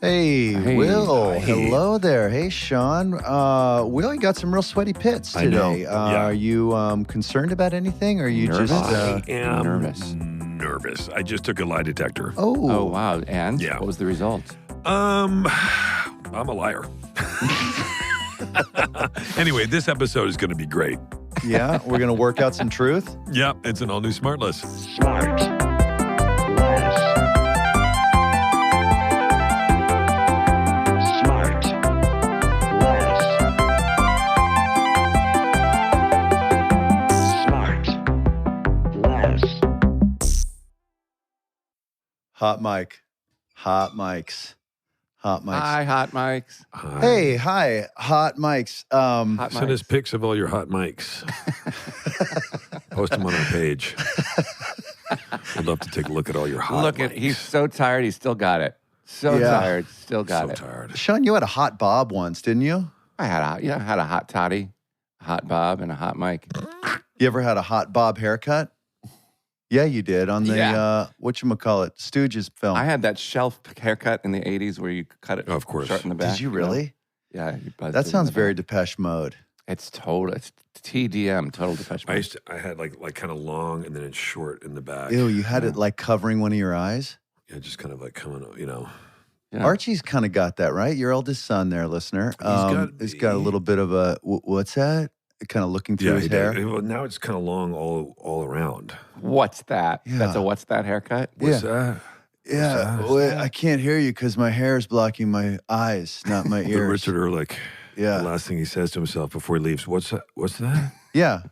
Hey, Will. Hey. Hello there. Hey, Sean. Will, you got some real sweaty pits today. I know. Yeah. Are you concerned about anything? Or are you Nervous? just... I am nervous. nervous. I just took a lie detector. Oh, wow. And Yeah. what was the result? I'm a liar. Anyway, this episode is going to be great. Yeah, we're going to work out some truth. Yeah, it's an all-new SmartLess. SmartLess. Hot mic. Hot mics. Hot mics. Hi, hot mics. Hi. Hey, hi. Hot mics. Hot Send us mics. pics of all your hot mics. Post them on our page. We'd love to take a look at all your hot Look mics. at, he's so tired, he's still got it. So Yeah. tired, still got so it. tired. Sean, you had a hot bob once, didn't you? I had a hot toddy, a hot bob, and a hot mic. You ever had a hot bob haircut? Yeah, you did on the, Yeah. whatchamacallit, Stooges film. I had that shelf haircut in the 80s where you cut it Of course. short in the back. Did you know? really? Yeah. You buzzed it That in sounds the very back. Depeche Mode. It's TDM, total Depeche Mode. I had like kind of long and then it's short in the back. Ew, you had it like covering one of your eyes? Yeah, just kind of like coming, you know. Yeah. Archie's kind of got that, right? Your eldest son there, listener. He's got a little bit of a, what's that? Kind of looking through his he hair. did. Well, now it's kind of long all around. What's that? Yeah. That's a what's that haircut? What's that? Yeah, What's well, I can't hear you because my hair is blocking my eyes, not my The ears. Richard Ehrlich. Yeah. The last thing he says to himself before he leaves, what's that? What's that? Yeah.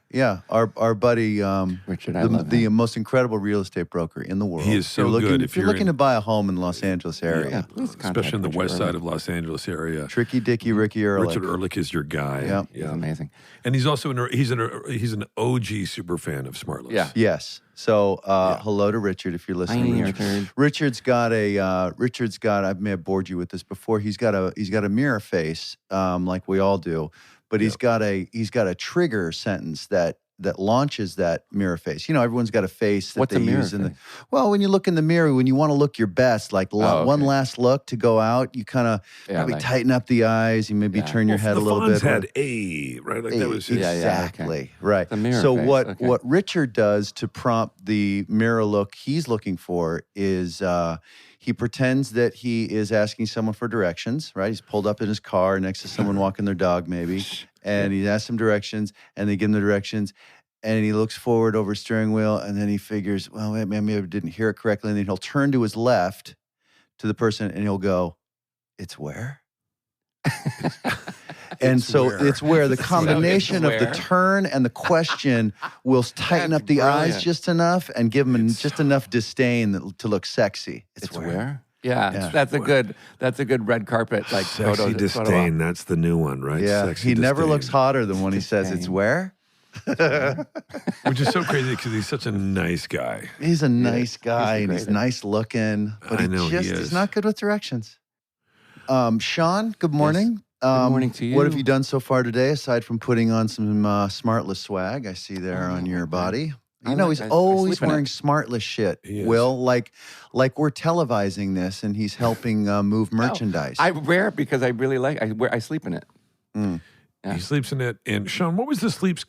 Our buddy, Richard, I love the him. most incredible real estate broker in the world. He is so If you're looking, good. If you're looking to buy a home in the Los Angeles area, Yeah, please contact Especially in the Richard west side Ehrlich. of Los Angeles area. Tricky Dicky Ricky Ehrlich. Richard Ehrlich is your guy. Yeah. He's amazing. And he's also he's an OG super fan of SmartLess. Yeah. Yes. So hello to Richard if you're listening. Hi, Richard. Richard's got I may have bored you with this before. He's got a mirror face, like we all do, but he's got a trigger sentence that launches that mirror face. You know, everyone's got a face that What's they a mirror use in the face? well, when you look in the mirror, when you want to look your best, like Oh, one okay. last look to go out, you kind of Yeah, probably like- tighten up the eyes, you maybe Yeah. turn your head a the little Fonz bit. had A, right? Like that was his. Yeah, Exactly. okay. Right. The mirror so face, what okay. what Richard does to prompt the mirror look he's looking for is he pretends that he is asking someone for directions, right? He's pulled up in his car next to someone walking their dog maybe, and he asks them directions, and they give him the directions, and he looks forward over his steering wheel, and then he figures, well, maybe I didn't hear it correctly, and then he'll turn to his left to the person, and he'll go, it's where? And It's so where. it's where the combination of the where. turn and the question will tighten That's up the eyes brilliant. just enough and give them just enough disdain to look sexy. It's where? Yeah, Yeah. that's a good red carpet like Sexy photo. disdain. That's the new one, right? Yeah, Sexy he never disdain. looks hotter than when he says it's Disdain. where. Which is so crazy because he's such a nice guy. He's a nice guy the and he's greatest. nice looking, but I know he he's is. not good with directions. Sean, good morning. Good morning to you. What have you done so far today aside from putting on some SmartLess swag I see there on your body? I You know, like- he's I always sleep in it. wearing SmartLess shit, He is. Will, like we're televising this and he's helping move merchandise. I wear it because I really like. I sleep in it. Yeah. He sleeps in it. And Sean, what was the sleep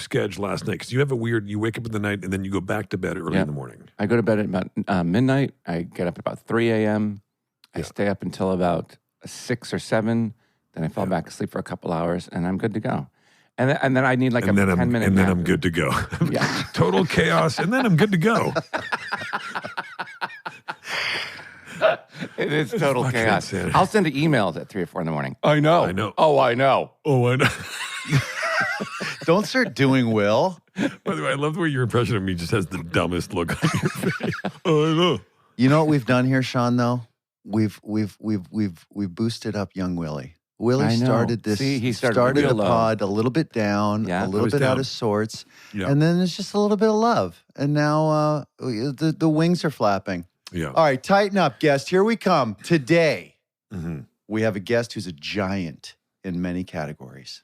schedule last night? Because you have you wake up in the night and then you go back to bed early Yeah. in the morning. I go to bed at about midnight. I get up at about 3 a.m. I stay up until about 6 or 7. Then I fall back asleep for a couple hours, and I'm good to go. And then I need like And a then 10-minute I'm nap. good to go. Yeah. Total chaos, and then I'm good to go. It is total fucking chaos. insanity. I'll send emails at 3 or 4 in the morning. I know. I know. Oh, I know. Oh, I know. Don't start doing Will. By the way, I love the way your impression of me just has the dumbest look on your face. Oh, I know. You know what we've done here, Sean? Though we've boosted up young Willie. Willie I know. started this. See, he started started real the low. pod a little bit down, Yeah. a I little was bit out down. of sorts, Yeah. and then there's just a little bit of love, and now the wings are flapping. Yeah. All right, tighten up, guest. Here we come. Today Mm-hmm. we have a guest who's a giant in many categories.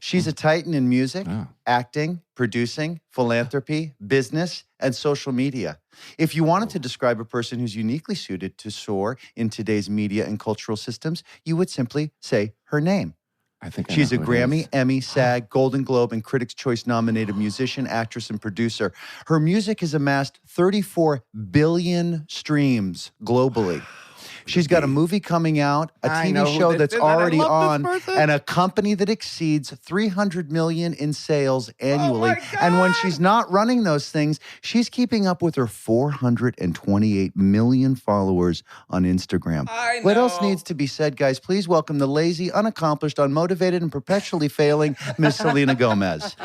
She's a titan in music, Oh. acting, producing, philanthropy, business, and social media. If you wanted to describe a person who's uniquely suited to soar in today's media and cultural systems, you would simply say her name. I think I She's a know who it Grammy, is. Emmy, SAG, Golden Globe, and Critics' Choice nominated musician, actress, and producer. Her music has amassed 34 billion streams globally. She's got a movie coming out, a I know TV who show this that's is, and I already love on, this person. and a company that exceeds 300 million in sales annually. my And when God. she's not running those things, she's keeping up with her 428 million followers on Instagram. I What else know. needs to be said, guys? Please welcome the lazy, unaccomplished, unmotivated, and perpetually failing Miss Selena Gomez.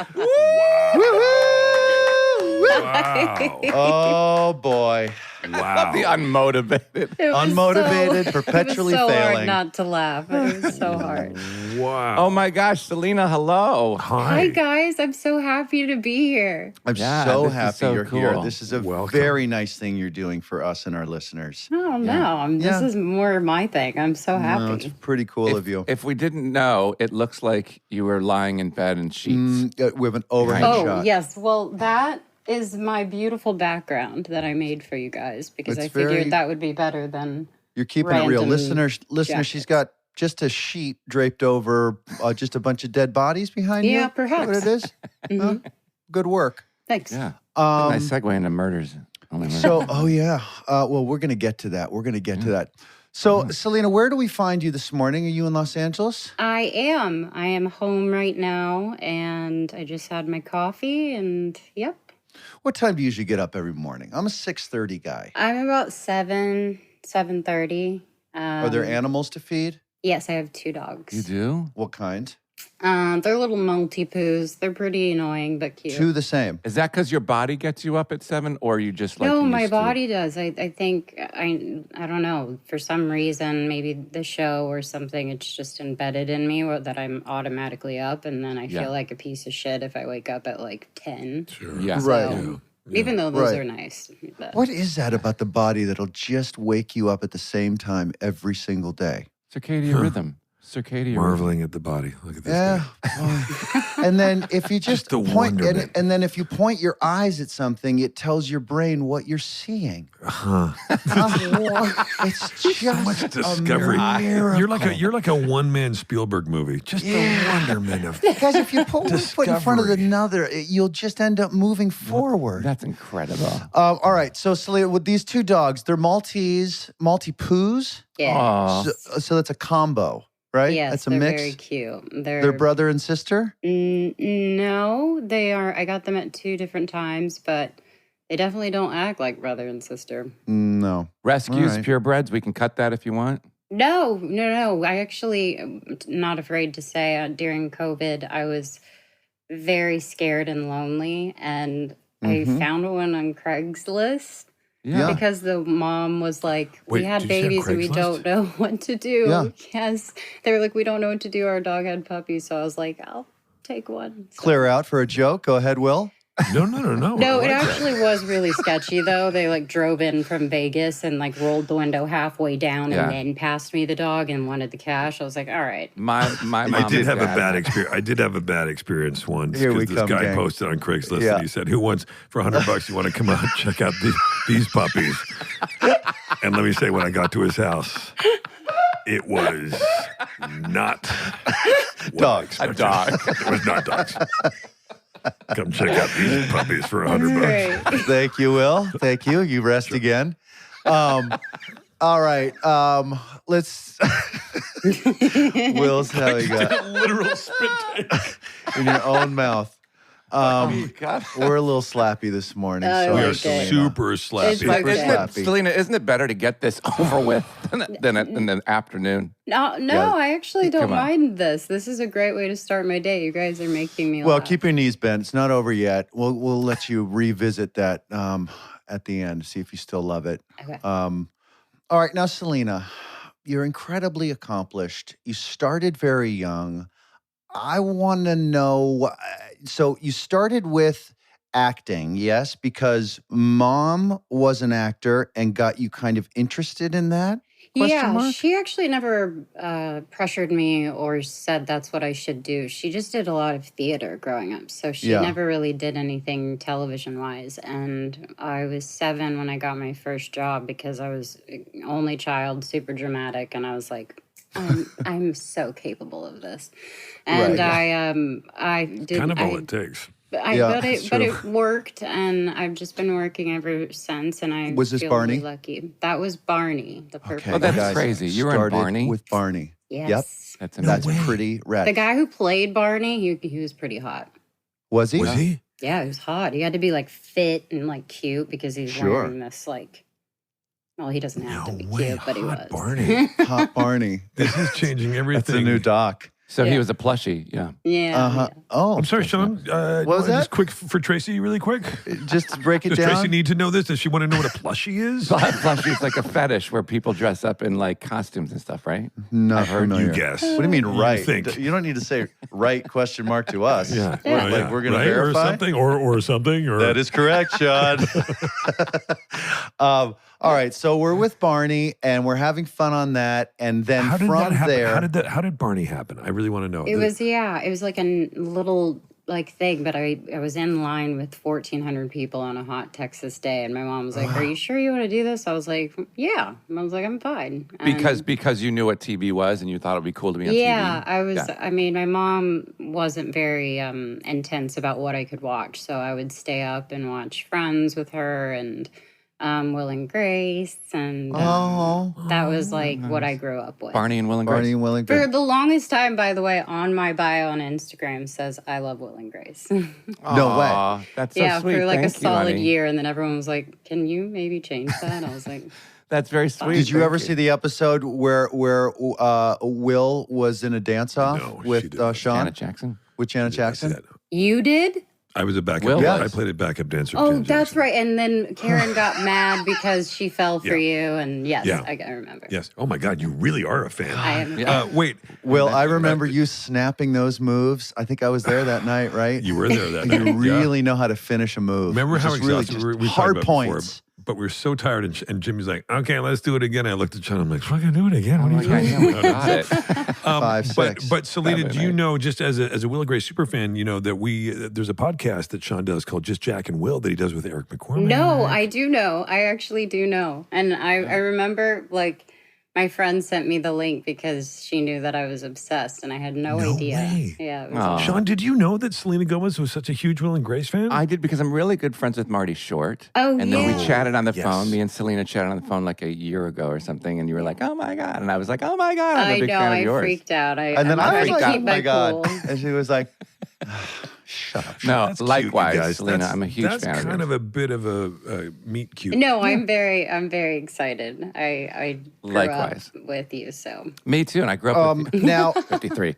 Wow. Oh, boy. Wow. The unmotivated. It was Unmotivated, perpetually it was so failing. hard not to laugh. It was so hard. Wow. Oh my gosh, Selena, hello. Hi guys, I'm so happy to be here. I'm Yeah, so this is happy so you're here. cool. This is a Welcome. very nice thing you're doing for us and our listeners. Oh no, this Yeah. is more my thing. I'm so No, it's happy. pretty cool of you. If we didn't know, it looks like you were lying in bed in sheets. We have an overhead Oh shot. yes, well that is my beautiful background that I made for you guys because It's I figured very- that would be better than You're keeping it real. random Listeners, she's jackets. got just a sheet draped over just a bunch of dead bodies behind you. Yeah, Is that what perhaps. it is? Huh? Good work. Thanks. Yeah. Nice segue into murders. Only murders. So, oh yeah. Well, we're going to get to that. We're going to get to that. So, Selena, where do we find you this morning? Are you in Los Angeles? I am home right now and I just had my coffee and yep. What time do you usually get up every morning? I'm a 6:30 guy. I'm about 7:30. Are there animals to feed? Yes, I have 2 dogs. You do? What kind? They're little Maltipoos. They're pretty annoying but cute. Two the same. Is that because your body gets you up at 7 or you just like No, used my to? body does. I think I don't know. For some reason, maybe the show or something, it's just embedded in me that I'm automatically up, and then I Yeah. feel like a piece of shit if I wake up at like 10. Sure. Yeah. Right. So, even though those Right. are nice. But What is that about the body that'll just wake you up at the same time every single day? Circadian rhythm. Circadian rhythm. Marveling at the body. Look at this Yeah. guy. And then if you just the point wonderment. and then if you point your eyes at something, it tells your brain what you're seeing. Huh. It's just Much discovery. a miracle. You're like a one-man Spielberg movie. Just the wonderment of Guys, if you put one foot in front of Discovery. another, you'll just end up moving forward. That's incredible. All right, so Selena, with these 2 dogs, they're Maltipoos. yeah. Aw. So that's a combo, right? Yes, that's a they're mix. very cute. They're brother and sister. No, they are. I got them at 2 different times, but they definitely don't act like brother and sister. No. Rescues, All right. purebreds. We can cut that if you want. No. I actually am not afraid to say during COVID, I was very scared and lonely, and I found one on Craigslist. Yeah. Because the mom was like, we Wait, had did you say babies and we Craigslist? don't know what to do. Yeah. Yes. They were like, we don't know what to do. Our dog had puppies. So I was like, I'll take one. So- Clear out for a joke. Go ahead, Will. No. No, I it like that. actually was really sketchy though. They like drove in from Vegas and like rolled the window halfway down Yeah. and then passed me the dog and wanted the cash. I was like, all right. My mom I did is have a bad experience. I did have a bad experience once Here we because this come, guy gang. posted on Craigslist Yeah. and he said, "Who wants for $100? You want to come out and check out these puppies?" And let me say, when I got to his house, it was not what I Dogs. A expected. dog. It was not dogs. Come check out these puppies for $100. Great. Thank you, Will. Thank you. You rest again. All right. Let's. Will's having a Literal spit take. in your own mouth. God. We're a little slappy this morning. I Sorry, We are like it. Selena. super slappy. It's Like, Okay. isn't it, Slappy. Selena, isn't it better to get this over with than in the afternoon? No, Yeah. I actually don't Come on. mind this. This is a great way to start my day. You guys are making me Well, laugh. keep your knees bent. It's not over yet. We'll let you revisit that at the end. See if you still love it. Okay. All right, now Selena, you're incredibly accomplished. You started very young. I want to know. So you started with acting, yes, because mom was an actor and got you kind of interested in that. Yeah, she actually never pressured me or said that's what I should do. She just did a lot of theater growing up. So she never really did anything television-wise. And I was 7 when I got my first job because I was only child, super dramatic. And I was like, I'm so capable of this. And I did... Kind of all it takes. But it worked, and I've just been working ever since. And I was this feel Barney? really lucky. That was Barney, the perfect. Okay, Oh, that's guys, crazy. You were in Barney? with Barney. Yes. Yep. That's pretty rad. The guy who played Barney, he was pretty hot. Was he? Was he? Yeah, he was hot. He had to be like fit and like cute because he's wearing this like. Well, he doesn't have to be cute, but he was. Barney. Hot Barney. This is changing everything. That's a new doc. So he was a plushie, yeah. Yeah. Oh, I'm sorry, Sean. What was that? Just quick for Tracy, really quick. Just to break it Does down. Tracy need to know this? Does she want to know what a plushie is? Plushie is like a fetish where people dress up in like costumes and stuff, right? Not familiar. You guess. What do you mean, right? think. You don't need to say right question mark to us. Yeah. We're going to verify. Or something, or something. Or... That is correct, Sean. All right, so we're with Barney, and we're having fun on that, and then How did from that happen? there, How did Barney happen? I really want to know. It was like a little like thing, but I was in line with 1,400 people on a hot Texas day, and my mom was like, "Are you sure you want to do this?" I was like, "Yeah." And I was like, "I'm fine." And Because you knew what TV was and you thought it would be cool to be on TV. yeah, I was. I mean, my mom wasn't very intense about what I could watch, so I would stay up and watch Friends with her and. Will and Grace, and that was like what I grew up with. Barney and Will and Grace. Barney and Will and For Grace. the longest time, by the way, on my bio on Instagram says I love Will and Grace. No way. Aw, that's so yeah, sweet. for like Thank a you, solid honey. year, and then everyone was like, "Can you maybe change that?" I was like, That's very sweet. Did you Thank ever see the episode where Will was in a dance-off No, she with didn't. Sean? Janet Jackson? With Janet Jackson? "You did." I was a backup. Will I was. played a backup dancer. Oh, Janet that's Jackson. right. And then Karen got mad because she fell for you. And yes, Yeah. I remember. Yes. Oh my God, you really are a fan. I am. Yeah. Wait, Will, I remember you snapping those moves. I think I was there that night, right? you were there that night. You really Yeah. know how to finish a move. Remember how Just really exhausted just we talked hard about points. before, but we were so tired, and Jimmy's like, "Okay, let's do it again." I looked at Sean. I'm like, "Fucking do it again." What are you Yeah, doing? yeah, we got it. 5, 6. But Selena, That do way, you mate. know, just as a Will and Grace super fan, you know that there's a podcast that Sean does called Just Jack and Will that he does with Eric McCormick. No, I do know. I actually do know. And I remember like my friend sent me the link because she knew that I was obsessed and I had no idea. way. Yeah. It was Aw. Sean, did you know that Selena Gomez was such a huge Will and Grace fan? I did because I'm really good friends with Marty Short. Oh, And then yeah. we chatted on the Yes. phone. Me and Selena chatted on the phone like a year ago or something. And you were like, "Oh my God." And I was like, "Oh my God. I'm a I big know. fan of I yours." freaked out. And then I was trying to like, keep oh my God. cool. And she was like, shut up. No, That's cute, you likewise, guys. Selena. I'm a huge fan of That's kind yours. of a bit of a meet cute. No, I'm very excited. I grew Likewise. up with you, so Me too. And I grew up with you. Now, 53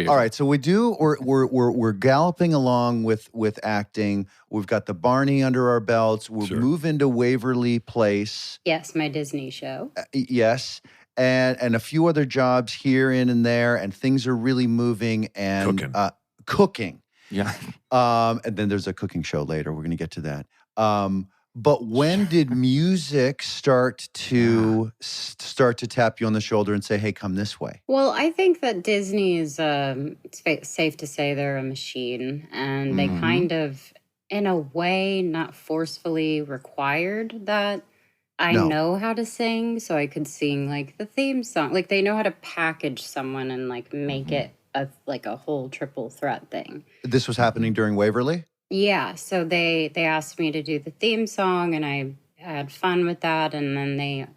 years all right. So we're galloping along with acting. We've got the Barney under our belts. We're Sure. moving to Waverly Place. yes, my Disney show. Yes. And a few other jobs here and there, and things are really moving and Cooking. cooking. Yeah. And then there's a cooking show later. We're going to get to that. But when did music start to tap you on the shoulder and say, "Hey, come this way"? Well, I think that Disney is it's safe to say they're a machine, and they kind of, in a way, not forcefully required that I No. know how to sing, so I could sing like the theme song. Like they know how to package someone and like make it a whole triple threat thing. This was happening during Waverly? Yeah, so they asked me to do the theme song, and I had fun with that. And then they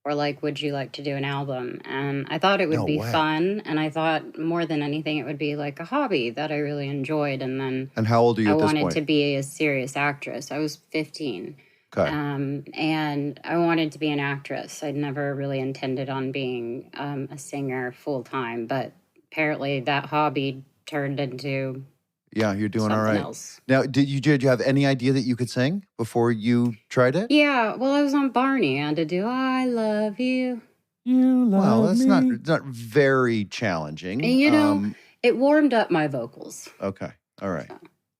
were like, "Would you like to do an album?" And I thought it would No be way. fun, and I thought more than anything, it would be like a hobby that I really enjoyed. And then And how old are you I at this wanted point? to be a serious actress. I was 15. Okay. And I wanted to be an actress. I'd never really intended on being a singer full time, but apparently that hobby turned into Yeah, you're doing all something right. else. Now, did you have any idea that you could sing before you tried it? Yeah, well, I was on Barney. I had to do "I Love You." You love Well, that's me. not very challenging. And, you know, it warmed up my vocals. Okay. All right.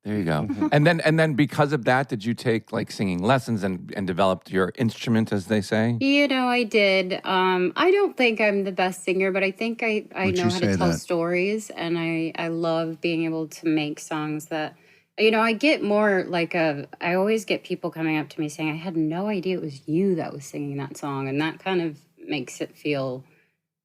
There you go. And then because of that, did you take like singing lessons and developed your instrument, as they say? I did. I don't think I'm the best singer, but I think I Would know you how to say tell that? stories, and I love being able to make songs that, I get more like I always get people coming up to me saying, I had no idea it was you that was singing that song. And that kind of makes it feel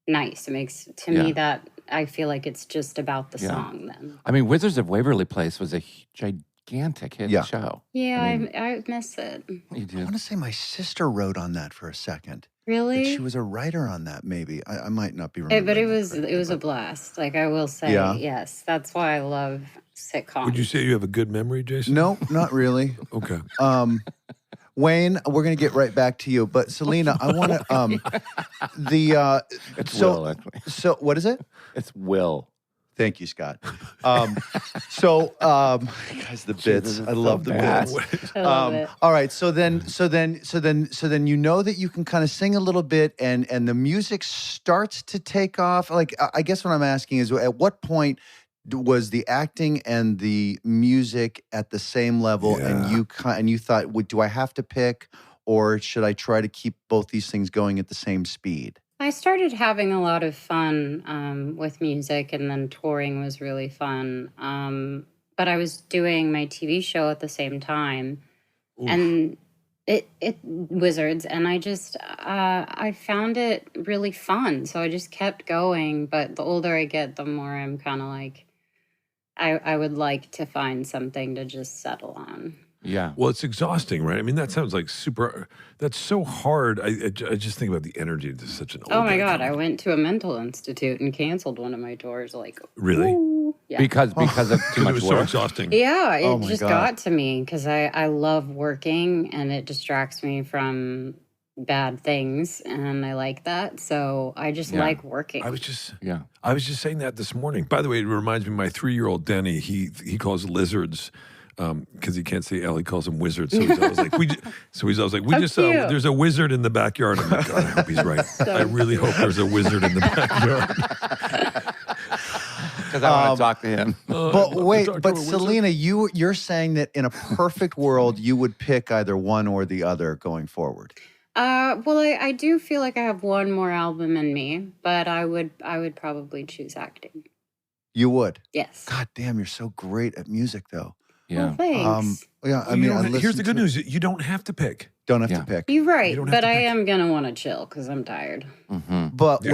nice. It makes, to me, that I feel like it's just about the song then. I mean, Wizards of Waverly Place was a gigantic hit show. Yeah, I miss it. You do. I want to say my sister wrote on that for a second. Really? Like she was a writer on that, maybe. I might not be remembering. But it that was a blast. Like, I will say, yes. That's why I love sitcoms. Would you say you have a good memory, Jason? No, not really. Okay. Wayne, we're going to get right back to you. But Selena, I want to, It's Will, actually. So what is it? It's Will. Thank you, Scott. Guys, the bits. I love the bits. I love it. All right. So then you know that you can kind of sing a little bit, and the music starts to take off. Like, I guess what I'm asking is, at what point was the acting and the music at the same level, and you thought, do I have to pick, or should I try to keep both these things going at the same speed? I started having a lot of fun with music, and then touring was really fun. But I was doing my TV show at the same time, and it Wizards, and I found it really fun. So I just kept going. But the older I get, the more I'm kind of like, I would like to find something to just settle on. Yeah. Well, it's exhausting, right? I mean, that sounds like that's so hard. I just think about the energy to such an old Oh my guy God, I comedy. went to a mental institute and canceled one of my tours. Like, Really? ooh. Yeah. Because of too Because it much was so work. exhausting. Yeah, it Oh my just God. got to me because I love working and it distracts me from bad things, and I like that. So I just like working. I was just saying that this morning. By the way, it reminds me of my 3-year-old Denny. He calls lizards because he can't say L. He calls them wizards. So he's always like, cute. there's a wizard in the backyard. I'm like, God, I hope he's right. I really hope there's a wizard in the backyard. Because I want to talk to him. But wait, talk to but a wizard? Selena, you're saying that in a perfect world, you would pick either one or the other going forward. Well, I do feel like I have one more album in me, but I would probably choose acting. You would. Yes. God damn, you're so great at music, though. Yeah. Well, thanks. Yeah, I You mean, don't- here's the good news. You don't have to pick. Don't have Yeah. to pick. You're right, You don't have but to I pick. am gonna want to chill because I'm tired. Mm-hmm. But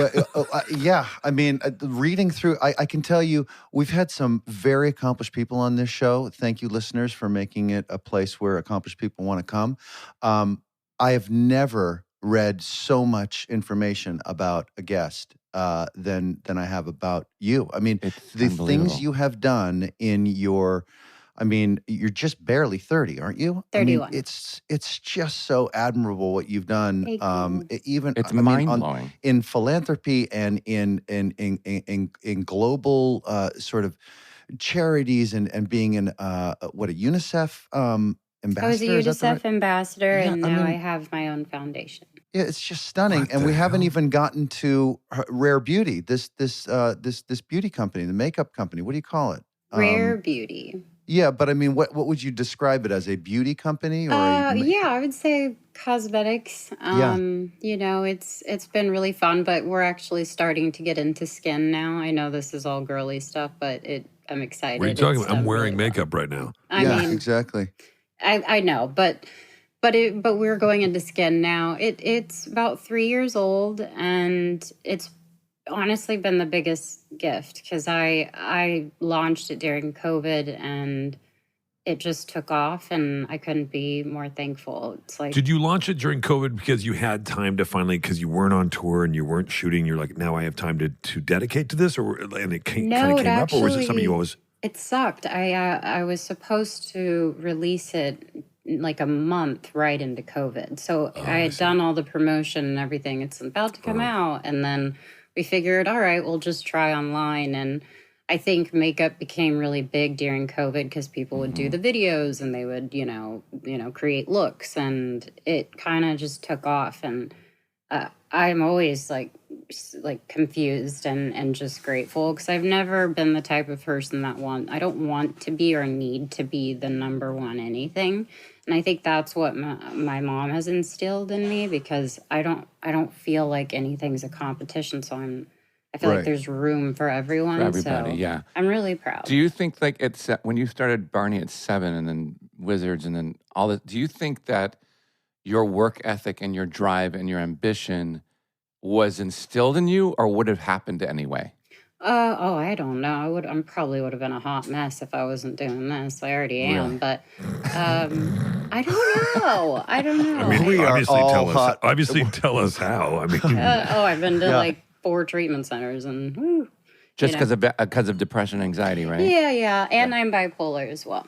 I mean, reading through, I can tell you, we've had some very accomplished people on this show. Thank you, listeners, for making it a place where accomplished people want to come. I have never read so much information about a guest than I have about you. I mean, It's the unbelievable. things you have done in your. I mean, you're just barely 30, aren't you? 31. I mean, it's just so admirable what you've done. Thank you. Even It's I mean, mind blowing. in philanthropy and in global sort of charities and being a UNICEF ambassador. I was a is that the UNICEF right- ambassador, Yeah, and I now mean- I have my own foundation. Yeah, it's just stunning, What and the we haven't hell? even gotten to Rare Beauty. This beauty company, the makeup company. What do you call it? Rare Beauty. Yeah, but I mean, what would you describe it as? A beauty company or a Yeah, I would say cosmetics. Yeah. It's been really fun, but we're actually starting to get into skin now. I know this is all girly stuff, but I'm excited. What are you talking It's about? I'm done wearing really well. makeup right now. yeah, I mean, exactly. I know, but we're going into skin now. It's about 3 years old, and it's honestly been the biggest gift because I launched it during COVID, and it just took off, and I couldn't be more thankful. It's like, Did you launch it during COVID because you had time to finally, because you weren't on tour and you weren't shooting, you're like, now I have time to dedicate to this? And it kind No, of it came up? Or was it something actually- you always... it sucked. I was supposed to release it like a month right into COVID. So I had done all the promotion and everything. It's about to come out. And then we figured, all right, we'll just try online. And I think makeup became really big during COVID because people would do the videos and they would, create looks. And it kind of just took off. And I'm always like like confused and just grateful, because I've never been the type of person that I don't want to be or need to be the number one anything. And I think that's what my mom has instilled in me, because I don't feel like anything's a competition. So I feel like there's room for everyone. For everybody, so yeah. I'm really proud. Do you think like it's when you started Barney at 7 and then Wizards and then all this, do you think that your work ethic and your drive and your ambition was instilled in you, or would have happened anyway? I don't know. I probably would have been a hot mess if I wasn't doing this. I already am, but I don't know. I don't know. I mean, We are all hot. Obviously, tell us how. I mean, I've been to like 4 treatment centers and whew, Just because of depression and anxiety, right? yeah, and I'm bipolar as well.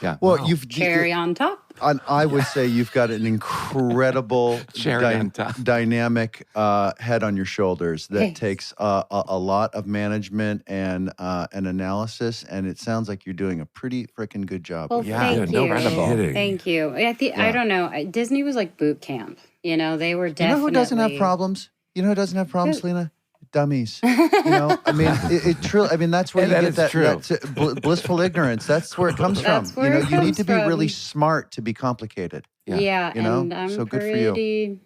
Yeah. Well, you've Cherry on top. I would say you've got an incredible On top. dynamic head on your shoulders that takes a lot of management and an analysis, and it sounds like you're doing a pretty freaking good job. Well, with it. thank no you. credible. Thank you. I don't know. Disney was like boot camp. You know, they were definitely. You know who doesn't have problems? You know who doesn't have problems, Selena? Dummies. You know, I mean, it truly. I mean, that's where you get that blissful ignorance. That's where it comes from. Where you know, it you need comes to be from. really smart to be complicated. Yeah, You know? and I'm So good for pretty. you.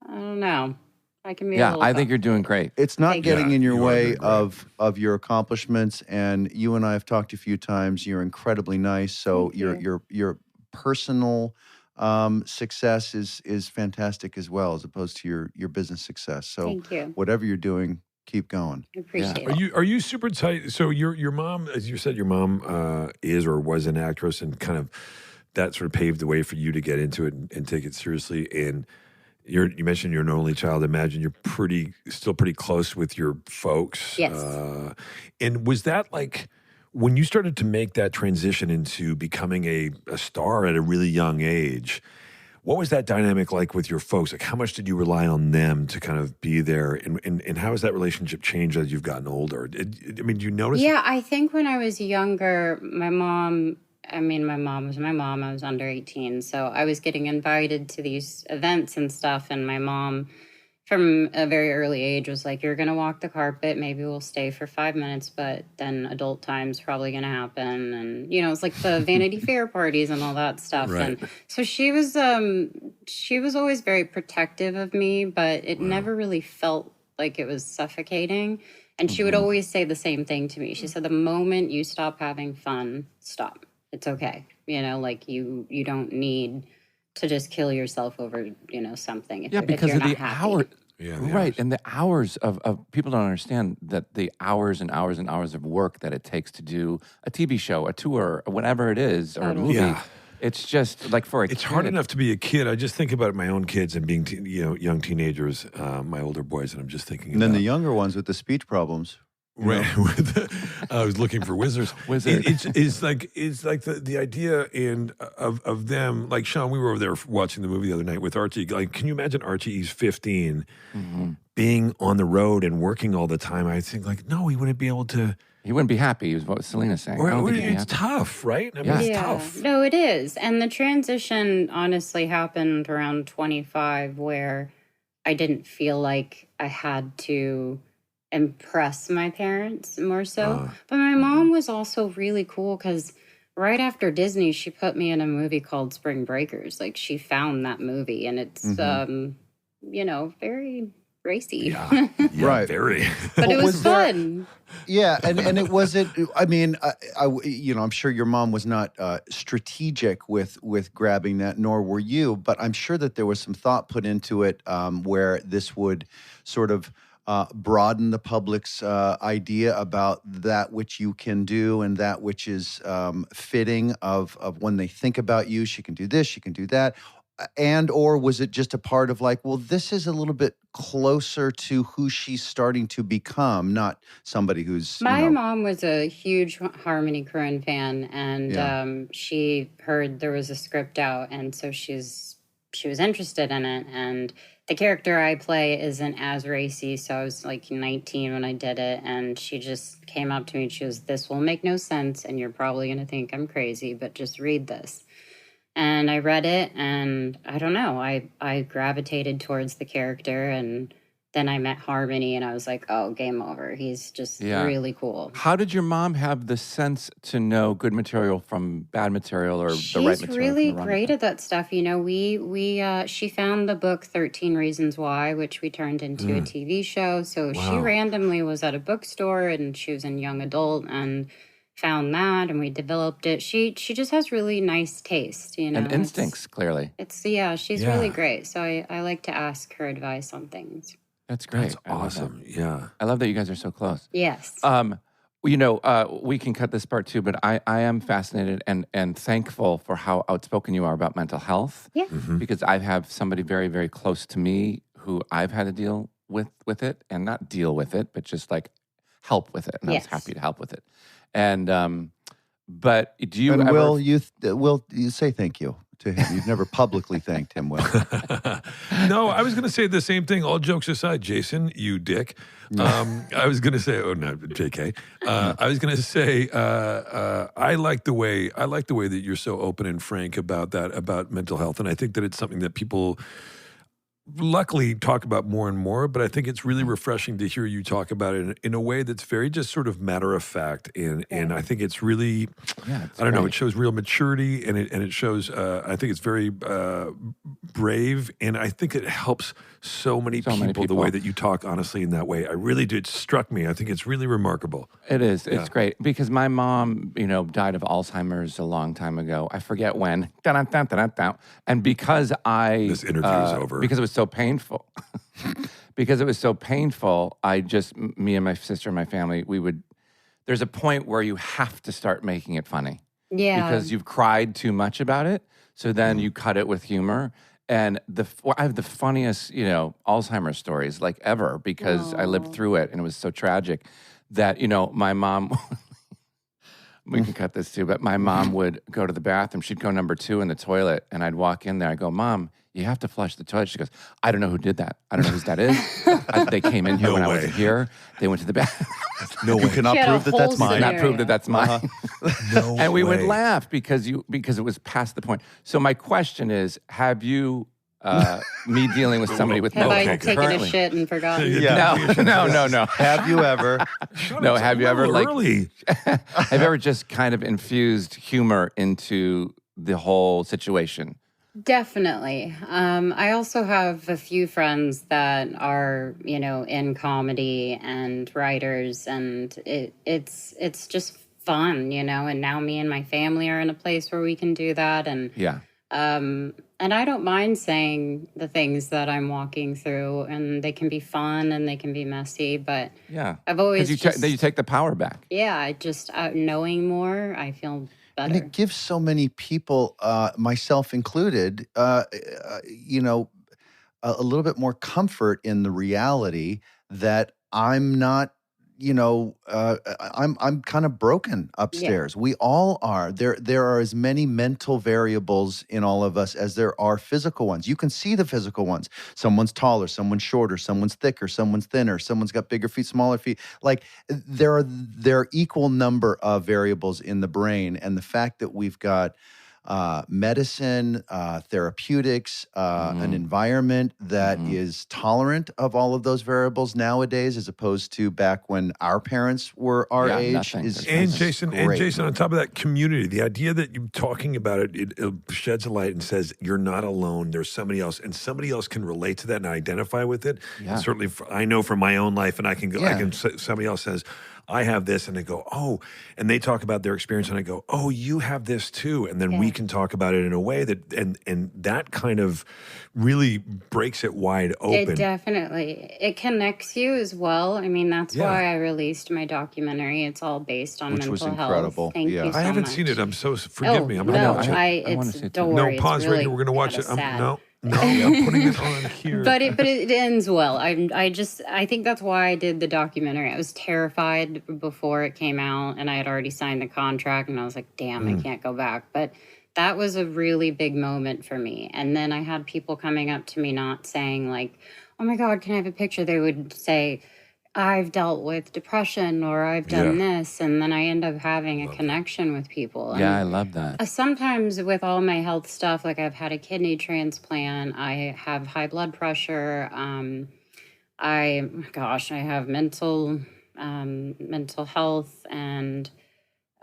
I don't know. I can be. a Yeah, little I think you're doing great. It's not Thank you. getting in your you are way doing great. of your accomplishments. And you and I have talked a few times. You're incredibly nice. So Thank your personal success is fantastic as well, as opposed to your business success. So Thank you. whatever you're doing, keep going. I appreciate it. Are you super tight? So your mom, as you said, your mom is or was an actress, and kind of that sort of paved the way for you to get into it and take it seriously. And you mentioned you're an only child. I imagine you're still pretty close with your folks. Yes. And was that like when you started to make that transition into becoming a star at a really young age? What was that dynamic like with your folks? Like, how much did you rely on them to kind of be there? And how has that relationship changed as you've gotten older? I mean, do you notice? Yeah, I think when I was younger, my mom was my mom. I was under 18. So I was getting invited to these events and stuff. And my mom, from a very early age, was like, you're going to walk the carpet. Maybe we'll stay for 5 minutes, but then adult time's probably going to happen. And, you know, it's like the Vanity Fair parties and all that stuff. Right. And so she was always very protective of me, but it never really felt like it was suffocating. And she would always say the same thing to me. She said, the moment you stop having fun, stop. It's okay. You know, like you don't need to just kill yourself over, you know, something. If Because you're of not the happy. hour. Yeah, the Right. hours. And the hours of people don't understand that the hours and hours and hours of work that it takes to do a TV show, a tour, or whatever it is, or a Totally. movie. Yeah. It's just like for a It's kid. hard enough to be a kid. I just think about my own kids and being, young teenagers, my older boys, and I'm just thinking And then about the younger ones with the speech problems. Right. I was looking for wizards. Wizard. It's like the idea of them. Like Sean, we were over there watching the movie the other night with Archie. Like, can you imagine Archie? He's 15, being on the road and working all the time. I think like, no, he wouldn't be able to. He wouldn't be happy, is what Selena's saying. I don't think he'd be It's happy. tough, right? I mean, Yeah. it's tough. No, it is. And the transition honestly happened around 25, where I didn't feel like I had to impress my parents more so. But my mom was also really cool, because right after Disney, she put me in a movie called Spring Breakers. Like, she found that movie, and it's, you know, very racy. Yeah, Right. Very. But it Well, was was there- fun. Yeah, and it wasn't. I mean, I'm sure your mom was not strategic with grabbing that, nor were you. But I'm sure that there was some thought put into it, where this would sort of broaden the public's idea about that which you can do and that which is fitting of when they think about you. She can do this, she can do that. And or was it just a part of like, well, this is a little bit closer to who she's starting to become, not somebody who's My mom was a huge Harmony Korine fan, and Yeah. she heard there was a script out, and so she was interested in it. And the character I play isn't as racy, so I was like 19 when I did it, and she just came up to me and she goes, "This will make no sense, and you're probably going to think I'm crazy, but just read this." And I read it, and I don't know, I gravitated towards the character, and then I met Harmony, and I was like, oh, game over. He's just really cool. How did your mom have the sense to know good material from bad material or the right material? She's really great at that stuff. You know, she found the book 13 Reasons Why, which we turned into a TV show. So she randomly was at a bookstore, and she was in young adult and found that, and we developed it. She just has really nice taste, you know. And instincts, clearly. She's really great. So I like to ask her advice on things. That's great. That's awesome. Yeah. I love that you guys are so close. Yes. You know, we can cut this part too, but I am fascinated and thankful for how outspoken you are about mental health. Yeah. Because I have somebody very, very close to me who I've had to deal with it, and not deal with it, but just like help with it. And I was happy to help with it. And but do you ever... Will you say thank you to him? You've never publicly thanked him, Will. No, I was going to say the same thing. All jokes aside, Jason, you dick. I was going to say, oh no, JK. I was going to say, I like the way that you're so open and frank about that, about mental health, and I think that it's something that people luckily talk about more and more, but I think it's really refreshing to hear you talk about it in a way that's very just sort of matter of fact. And I think it's really, I don't know, it shows real maturity, and it shows, I think it's very brave, and I think it helps so many people the way that you talk honestly in that way. I really do. It struck me. I think it's really remarkable. It is. It's great because my mom, you know, died of Alzheimer's a long time ago. I forget when. And because this interview is over. Because it was so painful. Because it was so painful, me and my sister and my family, there's a point where you have to start making it funny. Yeah. Because you've cried too much about it. So then you cut it with humor. And I have the funniest, you know, Alzheimer's stories like ever because I lived through it and it was so tragic that, you know, my mom, we can cut this too, but my mom would go to the bathroom. She'd go number 2 in the toilet and I'd walk in there. I go, Mom, you have to flush the toilet. She goes, I don't know who did that. I don't know whose that is. They came in here when I wasn't here. They went to the bathroom. No way. You cannot prove that that's mine. Cannot prove that that's mine. No and we way. would laugh because it was past the point. So my question is, have you, me dealing with somebody with have mental I taken a shit and forgotten? No. Have you ever? Have you ever early. Have you ever just kind of infused humor into the whole situation? Definitely. I also have a few friends that are, you know, in comedy and writers, and it's just fun, you know. And now me and my family are in a place where we can do that, and and I don't mind saying the things that I'm walking through, and they can be fun and they can be messy, but I've always you take the power back. Yeah, I just knowing more, I feel better. And it gives so many people, myself included, you know, a little bit more comfort in the reality that I'm not, you know, I'm kind of broken upstairs. We all are. There are as many mental variables in all of us as there are physical ones. You can see the physical ones. Someone's taller, someone's shorter, someone's thicker, someone's thinner, someone's got bigger feet, smaller feet. Like there are equal number of variables in the brain, and the fact that we've got medicine, therapeutics, an environment that is tolerant of all of those variables nowadays, as opposed to back when our parents were our age. And Jason, on top of that, community. The idea that you're talking about it sheds a light and says you're not alone. There's somebody else, and somebody else can relate to that and identify with it. Yeah. And certainly, I know from my own life, and I can go. Somebody else says, I have this, and they go, oh, and they talk about their experience, and I go, oh, you have this too, and then we can talk about it in a way that, and that kind of really breaks it wide open. It connects you as well. I mean, that's why I released my documentary. It's all based on mental health. Which was incredible. Thank you so much. I haven't seen it. I'm so forgive me. I'm gonna watch it. It's Dory. No, pause right here. We're gonna watch it. No, I'm putting it on here. But it ends well. I think that's why I did the documentary. I was terrified before it came out, and I had already signed the contract, and I was like, damn, I can't go back. But that was a really big moment for me. And then I had people coming up to me not saying like, oh my God, can I have a picture? They would say, I've dealt with depression, or I've done this. And then I end up having a connection with people. And I love that. Sometimes with all my health stuff, like I've had a kidney transplant, I have high blood pressure, I have mental health, and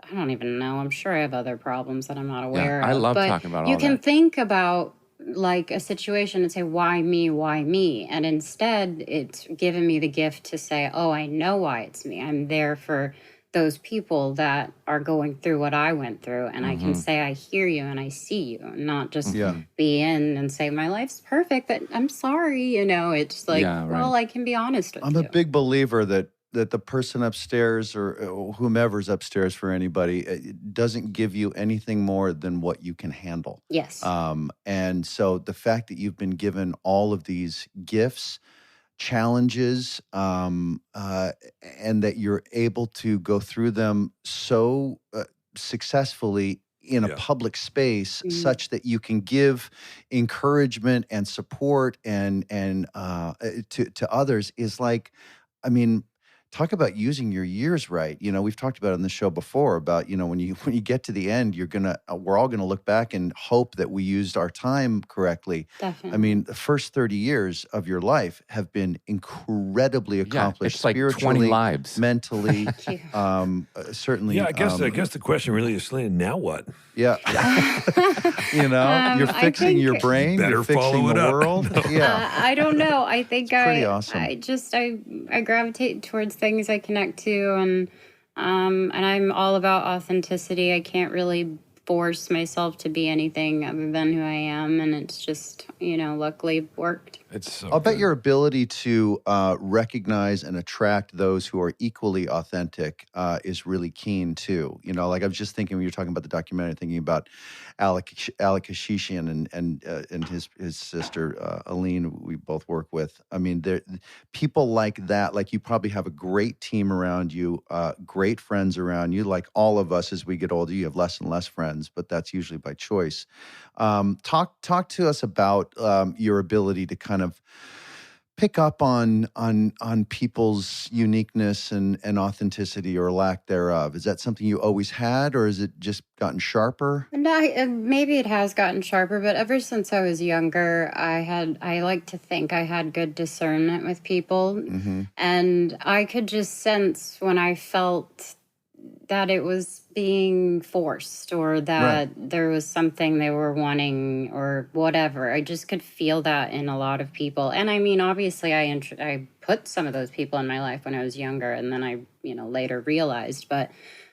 I don't even know. I'm sure I have other problems that I'm not Yeah, aware I of. love But talking about you all can that. think about like a situation and say, why me? Why me? And instead, it's given me the gift to say, oh, I know why it's me. I'm there for those people that are going through what I went through. And I can say, I hear you and I see you, and not just Yeah. be in and say, my life's perfect, but I'm sorry. It's like, Yeah, right. well, I can be honest with I'm you. a big believer that the person upstairs or whomever's upstairs for anybody it doesn't give you anything more than what you can handle. Yes. And so the fact that you've been given all of these gifts, challenges, and that you're able to go through them so successfully in a Yeah. public space, Mhm. such that you can give encouragement and support and to others is like, I mean, talk about using your years right. We've talked about it on the show before about, when you get to the end, we're all gonna look back and hope that we used our time correctly. I Definitely. mean, the first 30 years of your life have been incredibly Yeah, accomplished, it's like 20 spiritually, lives. mentally, Thank you. certainly. Yeah, I guess the question really is, Selena, now what? Yeah. You're I fixing your think brain, Better you're fixing follow the it up. world. No. Yeah. I don't know. I think Pretty awesome. I gravitate towards things I connect to, and I'm all about authenticity. I can't really force myself to be anything other than who I am, and it's just, luckily worked. It's so I'll bet good. your ability to recognize and attract those who are equally authentic is really keen too. Like I was just thinking when you were talking about the documentary, thinking about Alec Kashishian and his sister Aline, we both work with. I mean, people like that. Like you probably have a great team around you, great friends around you. Like all of us, as we get older, you have less and less friends, but that's usually by choice. Talk to us about your ability to kind of pick up on people's uniqueness and authenticity or lack thereof. Is that something you always had, or has it just gotten sharper? No, maybe it has gotten sharper, but ever since I was younger, I like to think I had good discernment with people. Mm-hmm. And I could just sense when I felt that it was being forced, or that there was something they were wanting or whatever. I just could feel that in a lot of people. And I mean, obviously I put some of those people in my life when I was younger, and then I, later realized, but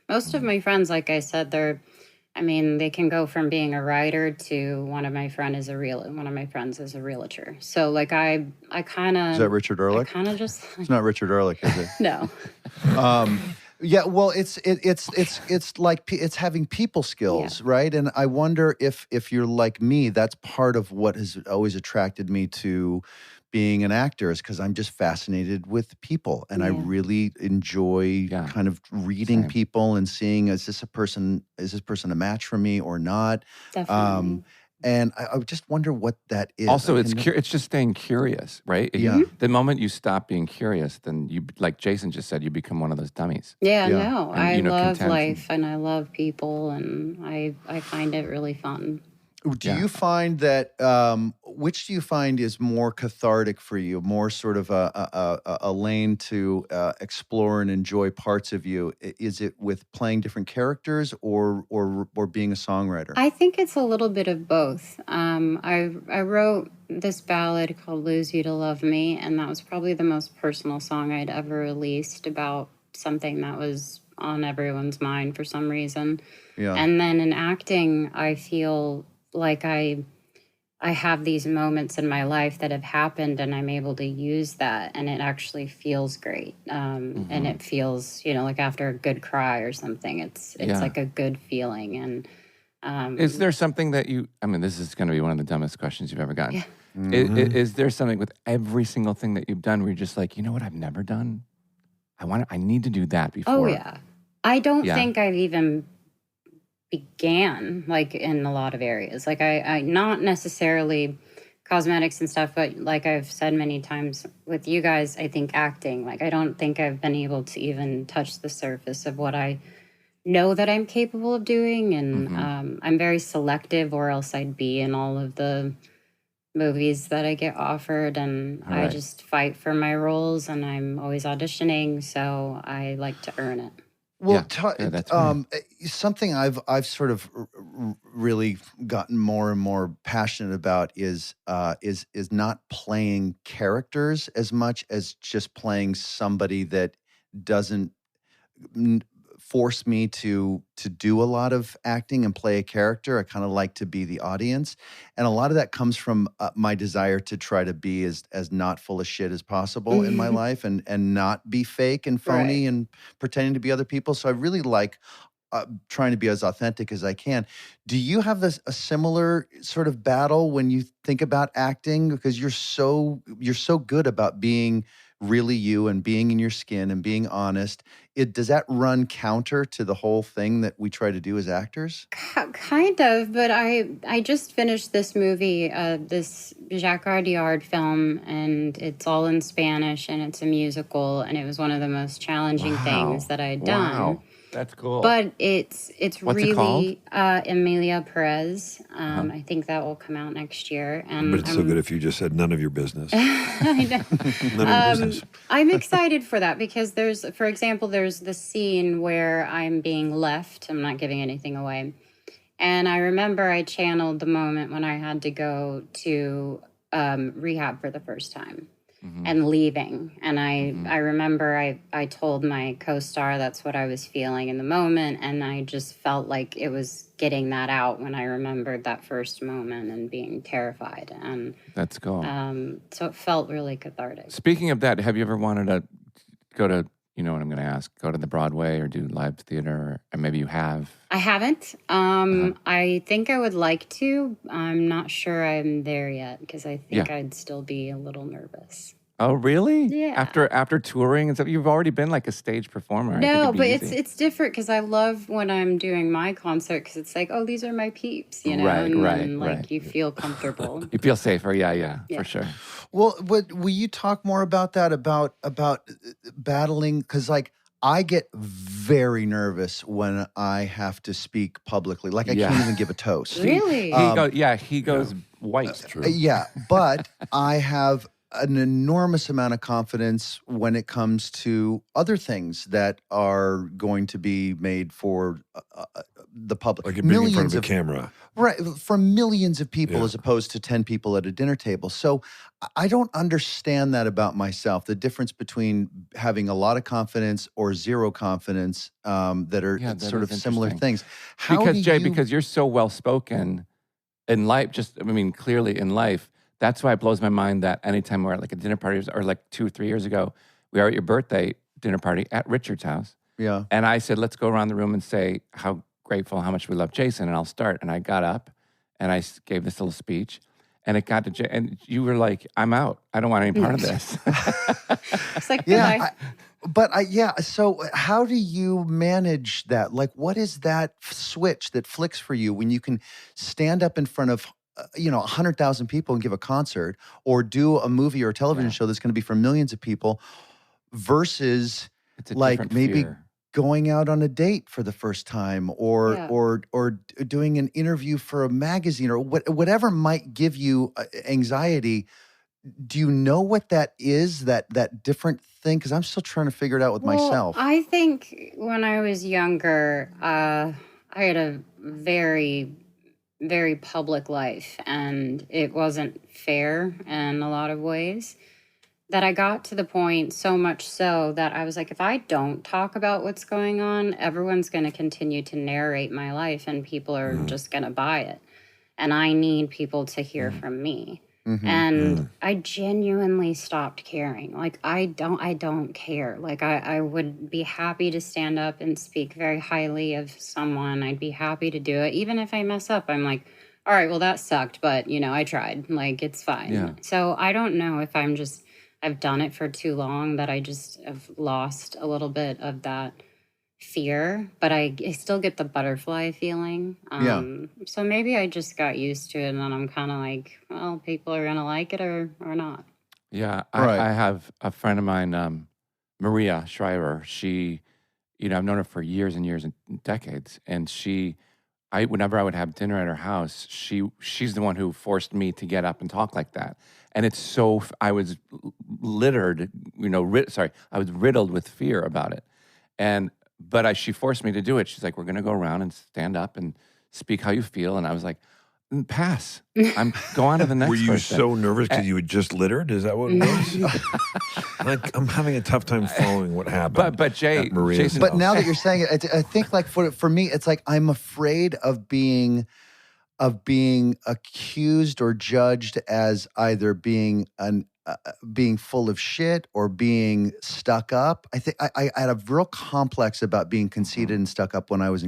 most of my friends, like I said, they can go from being a writer to one of my friends is a realtor. So like I kind of, Is that Richard I Ehrlich? kind of just It's not Richard Ehrlich, is it? no. Yeah, well, it's like it's having people skills, right? And I wonder if you're like me, that's part of what has always attracted me to being an actor, is because I'm just fascinated with people, and I really enjoy kind of reading people and seeing, is this person a match for me or not? Definitely. And I just wonder what that is. Also, it's just staying curious, right? Yeah. The moment you stop being curious, then you, like Jason just said, you become one of those dummies. Yeah, Yeah. no, And, I love content life and I love people, and I find it really fun. Do you find that which do you find is more cathartic for you? More sort of a lane to explore and enjoy parts of you? Is it with playing different characters or being a songwriter? I think it's a little bit of both. I wrote this ballad called "Lose You to Love Me," and that was probably the most personal song I'd ever released about something that was on everyone's mind for some reason. Yeah. And then in acting, I feel like I have these moments in my life that have happened, and I'm able to use that, and it actually feels great. And it feels, like after a good cry or something, it's like a good feeling. And is there something that this is going to be one of the dumbest questions you've ever gotten. Yeah. Mm-hmm. Is there something with every single thing that you've done where you're just like, you know what I've never done? I need to do that before. Oh yeah. I don't think I've even began like in a lot of areas. Like I not necessarily cosmetics and stuff, but like I've said many times with you guys, I think acting, like I don't think I've been able to even touch the surface of what I know that I'm capable of doing. And I'm very selective, or else I'd be in all of the movies that I get offered, and I Right. just fight for my roles, and I'm always auditioning, so I like to earn it. Well, Yeah, good, that's great. something I've sort of really gotten more and more passionate about is not playing characters as much as just playing somebody that doesn't n- force me to do a lot of acting and play a character. I kind of like to be the audience, and a lot of that comes from my desire to try to be as not full of shit as possible in my life, and not be fake and Right. phony and pretending to be other people. So I really like trying to be as authentic as I can. Do you have a similar sort of battle when you think about acting? Because you're so good about being really you and being in your skin and being honest. Does that run counter to the whole thing that we try to do as actors? Kind of, but I just finished this movie, this Jacques Audiard film, and it's all in Spanish, and it's a musical, and it was one of the most challenging things Wow. that I'd done. Wow. That's cool. But it's What's it called? really Emilia Perez. Uh-huh. I think that will come out next year, But and it's so good if you just said none of your business. I know. None of your business. I'm excited for that because for example, there's the scene where I'm being left. I'm not giving anything away. And I remember I channeled the moment when I had to go to rehab for the first time and leaving. And I remember I told my co-star that's what I was feeling in the moment. And I just felt like it was getting that out when I remembered that first moment and being terrified. And That's cool. so it felt really cathartic. Speaking of that, have you ever wanted to go to, you know what I'm going to ask, go to the Broadway or do live theater? Or maybe you have. I haven't. I think I would like to. I'm not sure I'm there yet because I think I'd still be a little nervous. Oh, really? Yeah. After touring and stuff, you've already been like a stage performer. I think No, it'd be but easy. it's different because I love when I'm doing my concert because it's like, oh, these are my peeps, you know, Right, and right, then, like right. you feel comfortable. You feel safer, yeah, for sure. Well, will you talk more about that? About battling? Because like I get very nervous when I have to speak publicly. Like I can't even give a toast. Really? He goes white. True. Yeah, but I have an enormous amount of confidence when it comes to other things that are going to be made for the public. Like being in front of a camera. Right, for millions of people Yeah. as opposed to 10 people at a dinner table. So I don't understand that about myself, the difference between having a lot of confidence or zero confidence that are Yeah, that sort is of similar interesting. things. How Because do Jay, you, because you're so well spoken in life, clearly in life, that's why it blows my mind that anytime we're at like a dinner party or like 2 or 3 years ago, we were at your birthday dinner party at Richard's house. yeah. And I said, let's go around the room and say how grateful, how much we love Jason. And I'll start. And I got up and I gave this little speech. And it got to Jay. And you were like, I'm out. I don't want any part of this. It's like, Yeah. So how do you manage that? Like, what is that switch that flicks for you when you can stand up in front of 100,000 people and give a concert, or do a movie or a television show that's going to be for millions of people, versus It's a like different maybe fear. going out on a date for the first time, or doing an interview for a magazine, or whatever might give you anxiety. Do you know what that is, that different thing? Because I'm still trying to figure it out with myself. I think when I was younger, I had a very, very public life, and it wasn't fair in a lot of ways. That I got to the point, so much so that I was like, if I don't talk about what's going on, everyone's going to continue to narrate my life, and people are just going to buy it. And I need people to hear from me. And I genuinely stopped caring. Like, I don't care. Like, I would be happy to stand up and speak very highly of someone. I'd be happy to do it. Even if I mess up, I'm like, all right, well, that sucked, but, I tried. Like, it's fine. Yeah. So I don't know if I've done it for too long that I just have lost a little bit of that fear, but I still get the butterfly feeling. So maybe I just got used to it, and then I'm kind of like, well, people are gonna like it or not. Yeah, Right. I have a friend of mine, Maria Schreiber. She, I've known her for years and years and decades, and she whenever I would have dinner at her house, she's the one who forced me to get up and talk like that. And it's so I was littered, I was riddled with fear about it. But she forced me to do it. She's like, we're going to go around and stand up and speak how you feel. And I was like, pass. Go on to the next Were you person. so nervous because you had just littered? Is that what it was? I'm having a tough time following what happened. But Jay, at Maria's But house. now that you're saying it, I think like for me, it's like I'm afraid of being accused or judged as either being being full of shit or being stuck up. I think I had a real complex about being conceited and stuck up when I was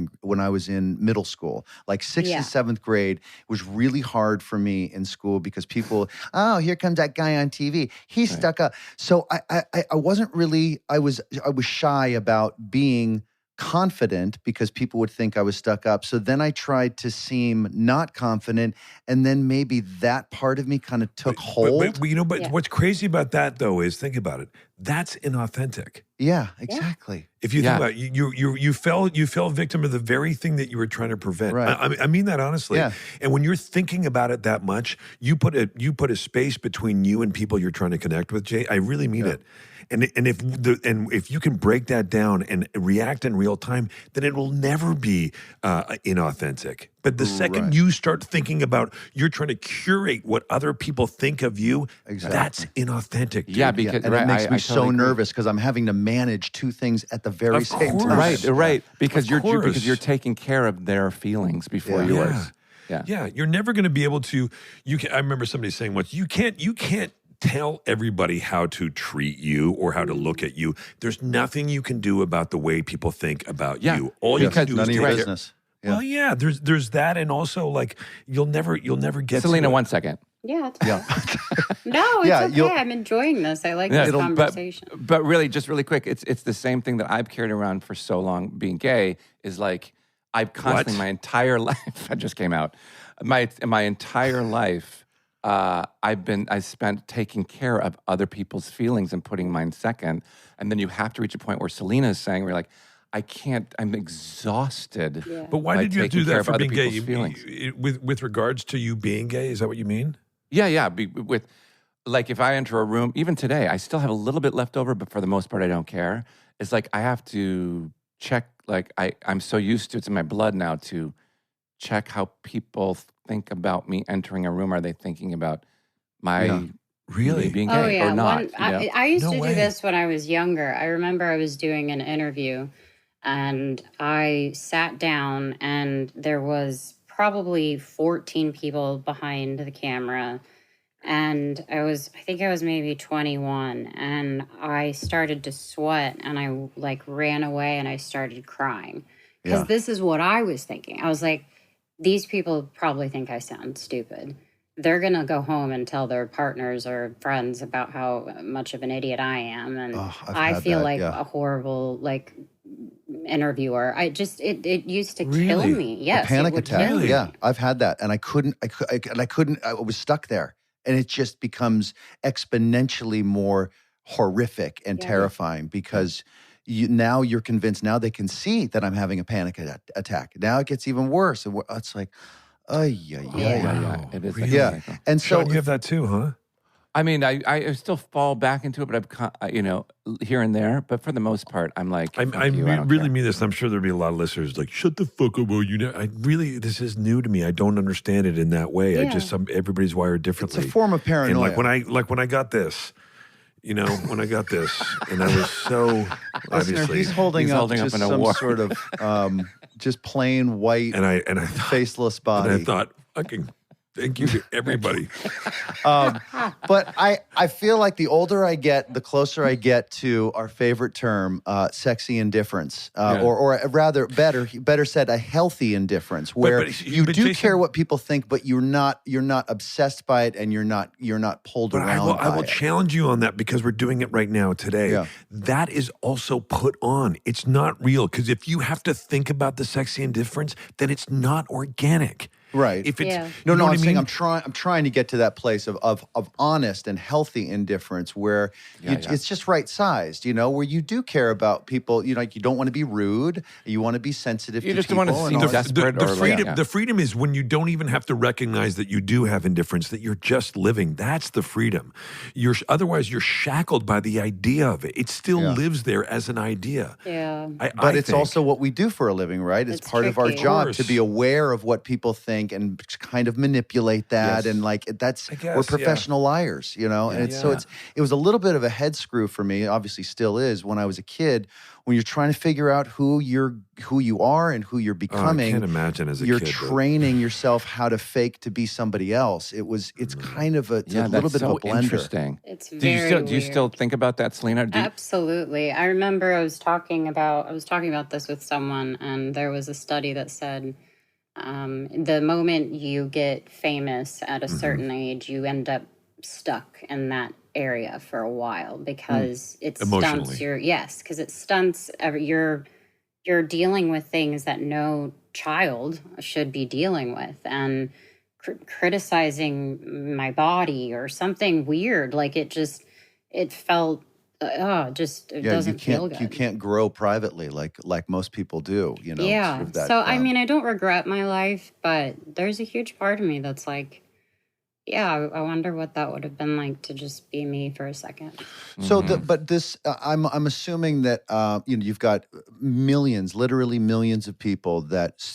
in middle school. Like 6th Yeah. to 7th grade was really hard for me in school because people, oh, here comes that guy on TV. He's stuck up. So I wasn't really, I was shy about being confident because people would think I was stuck up. So then I tried to seem not confident, and then maybe that part of me kind of took hold. But Yeah. what's crazy about that though is, think about it. That's inauthentic. Yeah, exactly. If you think about it, you fell victim of the very thing that you were trying to prevent. Right. I mean that honestly. Yeah. And when you're thinking about it that much, you put a space between you and people you're trying to connect with, Jay. I really mean it. And if you can break that down and react in real time, then it will never be inauthentic. But the second you start thinking about you're trying to curate what other people think of you, that's inauthentic. Dude. Yeah, because And it makes me I so totally agree. nervous because I'm having to manage two things at the very Of same course. time. Right, because Of course. because you're taking care of their feelings before yours. Yeah, you're never going to be able to. I remember somebody saying once, you can't tell everybody how to treat you or how to look at you. There's nothing you can do about the way people think about you. All you can do None is of your take business. Yeah. Well, yeah, there's that, and also like you'll never get Selena, to it. 1 second. Yeah. Yeah. No, it's Yeah, okay. I'm enjoying this. I like Yeah, this conversation. But really, just really quick, it's the same thing that I've carried around for so long. Being gay is like I've constantly my entire life. I just came out. My entire life, I spent taking care of other people's feelings and putting mine second. And then you have to reach a point where Selena is saying, "We're like, I can't. I'm exhausted." Yeah. But why by did you have to do taking care that of for other being gay? people's feelings. With regards to you being gay, is that what you mean? Yeah. With like, if I enter a room, even today, I still have a little bit left over, but for the most part, I don't care. It's like I have to check. Like I'm so used to it's in my blood now to check how people think about me entering a room. Are they thinking about my me being gay Oh yeah, or not? I used No to way. do this when I was younger. I remember I was doing an interview, and I sat down, and there was probably 14 people behind the camera, and I think I was maybe 21, and I started to sweat, and I like ran away, and I started crying because this is what I was thinking. I was like, these people probably think I sound stupid. They're going to go home and tell their partners or friends about how much of an idiot I am. And I feel like a horrible, like, interviewer. It used to kill me. Yes. A panic it would attack. kill me. Yeah. I've had that. And I was stuck there. And it just becomes exponentially more horrific and terrifying because now you're convinced, now they can see that I'm having a panic attack. Now it gets even worse. And it's like, Yeah. It is. Yeah. And so Sean, you have that too, huh? I mean, I still fall back into it, but here and there. But for the most part, I'm like, I don't really care. mean this. I'm sure there'll be a lot of listeners like, shut the fuck up. This is new to me. I don't understand it in that way. Yeah. Everybody's wired differently. it's a form of paranoia. And when I got this, and I was so Listener, obviously, he's holding up holding up just an some award. sort of just plain white, and I thought, faceless body. and I thought, fucking, thank you to everybody. But I feel like the older I get, the closer I get to our favorite term, sexy indifference, or rather, better said, a healthy indifference, where you do Jason, care what people think, but you're not obsessed by it, and you're not pulled But around. I will by it. challenge you on that because we're doing it right now today. Yeah. That is also put on. It's not real because if you have to think about the sexy indifference, then it's not organic. Right. If it's Yeah. No, you know no, what I'm I saying mean? I'm trying to get to that place of honest and healthy indifference where Yeah. it's just right sized, where you do care about people, like you don't want to be rude, you want to be sensitive You to just people. don't want to and seem all that. desperate The or freedom, like, the freedom is when you don't even have to recognize that you do have indifference, that you're just living. That's the freedom. Otherwise you're shackled by the idea of it. It still Yeah. lives there as an idea. Yeah. But I it's think. also what we do for a living, right? It's It's part of our tricky. job Of to be course. aware of what people think and kind of manipulate that. Yes. And like that's I guess, we're yeah. professional liars, And it's so Yeah. it was a little bit of a head screw for me, obviously still is when I was a kid, when you're trying to figure out who you are and who you're Oh, I becoming. can't imagine as a You're kid. training yourself how to fake to be somebody else. It's kind of it's yeah, a little that's bit so of a blender. interesting. It's Do very you still weird. think about that, Selena? Absolutely. I remember I was talking about this with someone, and there was a study that said the moment you get famous at a certain age, you end up stuck in that area for a while because it stunts Emotionally. because it stunts you're dealing with things that no child should be dealing with, and criticizing my body or something weird, like it felt it Yeah, doesn't feel good. you can't grow privately like most people do, sort Yeah. of that. So, I mean, I don't regret my life, but there's a huge part of me that's like, yeah, I wonder what that would have been like to just be me for a second. So, but this, I'm assuming that you've got millions, literally millions of people that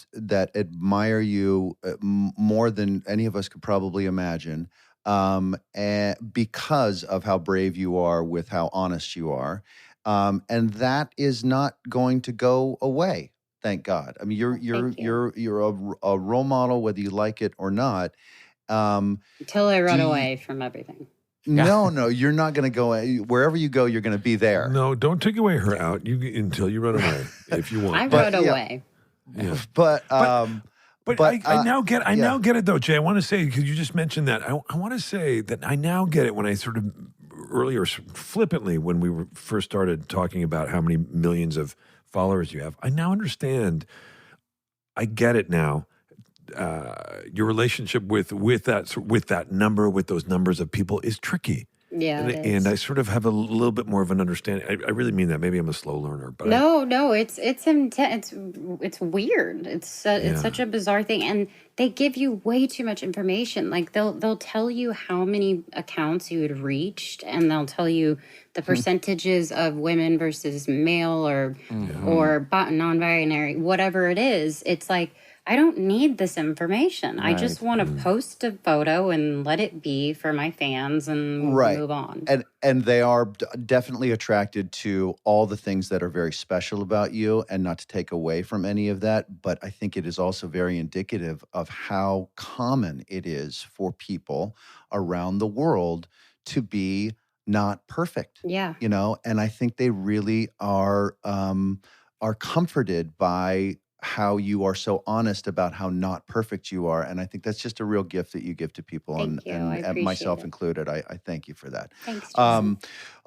admire you more than any of us could probably imagine, and because of how brave you are, with how honest you are, and that is not going to go away. Thank God. I mean, Thank you. you're a role model, whether you like it or not. Until I Do run you- away from everything. No, you're not going to go. Wherever you go, you're going to be there. No, don't take away her out until you run away, if you want. I But, run yeah. away. Yeah. But But I now get it though, Jay. I want to say, because you just mentioned that, I want to say that I now get it when I sort of earlier flippantly when we first started talking about how many millions of followers you have. I now understand. I get it now. Your relationship with that number, with those numbers of people, is tricky. Yeah, it And I is. sort of have a little bit more of an understanding. I really mean that. Maybe I'm a slow learner, but No, it's intense. It's weird. It's Yeah. such a bizarre thing, and they give you way too much information. Like they'll tell you how many accounts you had reached, and they'll tell you the percentages of women versus male or non-binary, whatever it is. It's like, I don't need this information. I just want to post a photo and let it be for my fans and right. move on. And they are definitely attracted to all the things that are very special about you, and not to take away from any of that. But I think it is also very indicative of how common it is for people around the world to be not perfect. Yeah. And I think they really are comforted by how you are so honest about how not perfect you are. And I think that's just a real gift that you give to people. Thank you. I appreciate myself it. included. I thank you for that. Thanks, Jason.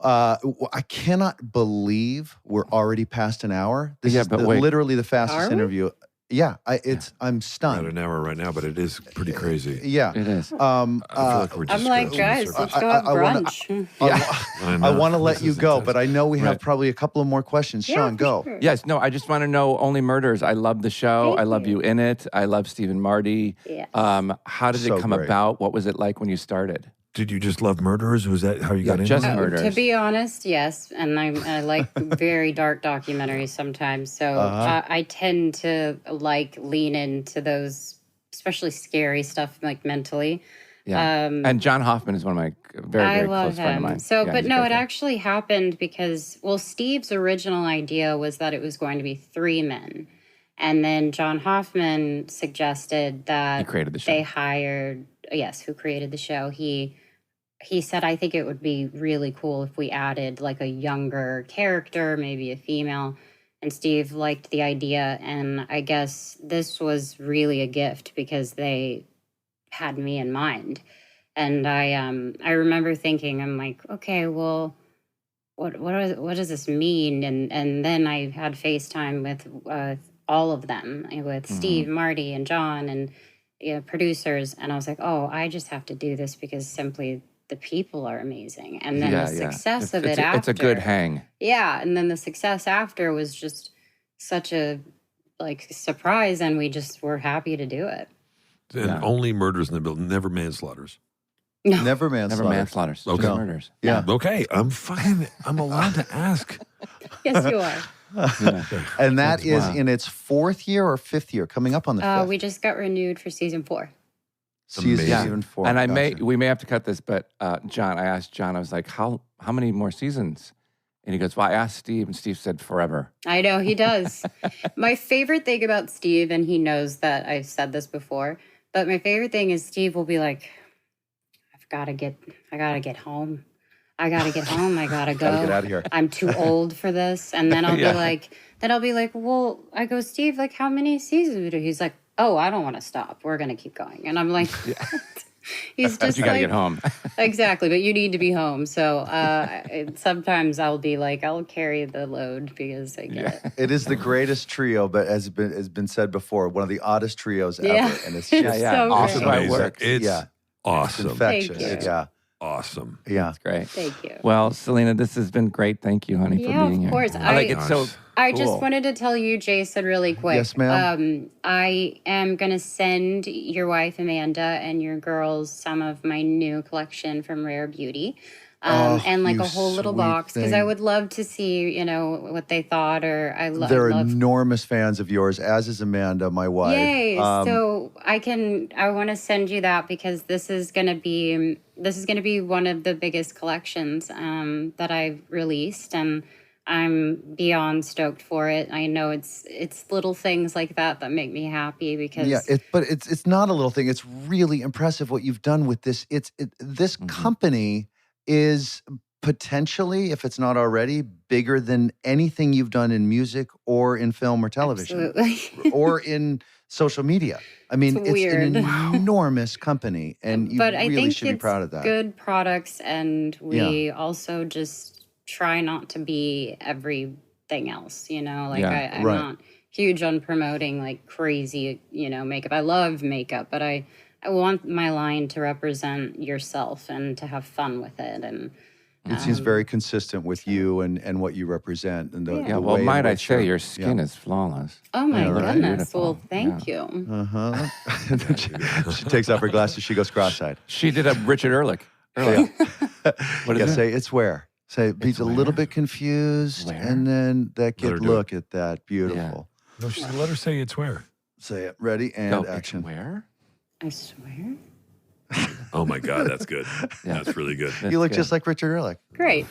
I cannot believe we're already past an hour. This Yeah, is but wait. literally the fastest Are we? interview. Yeah, I'm we're at stunned. an hour right now, but it is pretty crazy. Yeah. It is. I feel like we're just I'm like, scratching the guys, surface. let's go have I wanna- brunch. I want to let This you is go, intense. but I know we have Right. probably a couple of more questions. Yeah, Sean, for go. sure. Yes, no, I just want to know Only Murders. I love the show. Thank I love you in it. I love Stephen Marty. Yes. How did So it come great. about? What was it like when you started? Did you just love murderers? Was that how you got into just it? murder. To be honest, yes, and I like very dark documentaries sometimes. So I tend to lean into those, especially scary stuff, like mentally. Yeah. And John Hoffman is one of my very, I very love close friend of him. mine. So, Yeah, but he's a no, great it guy. actually happened because, well, Steve's original idea was that it was going to be 3 men. And then John Hoffman suggested that He created the show. they hired, yes, who created the show. He said, I think it would be really cool if we added like a younger character, maybe a female. And Steve liked the idea. And I guess this was really a gift because they had me in mind. And I remember thinking, I'm like, okay, well, what does this mean? And then I had FaceTime with all of them, with Steve, Marty, and John, and producers, and I was like, oh, I just have to do this because simply the people are amazing. And then the success of it after. It's a good hang. Yeah. And then the success after was just such a surprise, and we just were happy to do it. And only murders in the building, never manslaughters. No. Never manslaughter. Never manslaughters. Okay. Just murders. Yeah. Okay, I'm allowed to ask. Yes, you are. And that is in its 4th year or 5th year, coming up on the 5th. We just got renewed for season 4. Season 4. And we may have to cut this, but John, I asked John, I was like, how many more seasons? And he goes, well, I asked Steve, and Steve said forever. I know, he does. My favorite thing about Steve, and he knows that I've said this before, but my favorite thing is Steve will be like, I gotta get home. I gotta get home. I gotta go. Gotta get out of here. I'm too old for this. And then I'll be like, well, I go, Steve, like, how many seasons we do? He's like, oh, I don't want to stop. We're gonna keep going. And I'm like, he's just you gotta get home. Exactly, but you need to be home. So sometimes I'll be like, I'll carry the load because I get it. It is the greatest trio, but as has been said before, one of the oddest trios ever. And it's just so awesome. great. It works. It's awesome. Infectious. Thank you. Yeah. Awesome. Yeah. That's great. Thank you. Well, Selena, this has been great. Thank you, honey, for being here. Of course. I like it so I cool. just wanted to tell you, Jason, really quick. Yes, ma'am. I am going to send your wife, Amanda, and your girls some of my new collection from Rare Beauty. And like you a whole little sweet box, because I thing. would love to see, what they thought, They're enormous fans of yours, as is Amanda, my wife. Yay! So I want to send you that because this is gonna be one of the biggest collections that I've released, and I'm beyond stoked for it. I know it's little things like that make me happy because but it's not a little thing. It's really impressive what you've done with this. This company is potentially, if it's not already, bigger than anything you've done in music or in film or television. Absolutely. Or in social media. I mean, it's weird. an enormous company, and you but I really think should be it's proud of that. Good products, and we also just try not to be everything else. I'm not huge on promoting like crazy, makeup. I love makeup, but I want my line to represent yourself and to have fun with it. And it seems very consistent with you and what you represent. And the well, way in might I which say your skin is flawless. oh my goodness! Beautiful. Well, thank you. she takes off her glasses. She goes cross-eyed. She did a Richard Ehrlich. What is it? Say it's where. Say be a little bit confused, and then look at that. Beautiful. No, let her say it's where. Say it. Ready and Go, action. Where? I swear. Oh my God, that's good. That's really good. You look just like Richard Ehrlich. Great.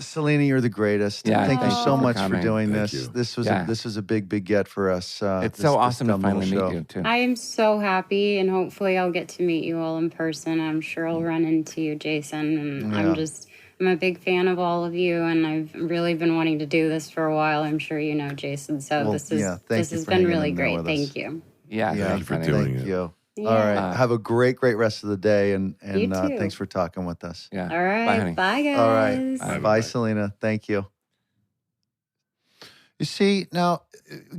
Selena, you're the greatest. Yeah, thank you thank so you for much for coming. doing Thank this. you. This was a big get for us. It's so awesome to finally meet you, too. I am so happy, and hopefully I'll get to meet you all in person. I'm sure I'll run into you, Jason, and I'm a big fan of all of you, and I've really been wanting to do this for a while. I'm sure you know, Jason. So this has been really great. Thank you. Yeah, Thank you for doing Thank it. you. Yeah. All right. Have a great rest of the day, and You too. thanks for talking with us. Yeah. All right. Bye, honey. Bye, guys. All right. Bye. Bye, Selena. Thank you. You see, now,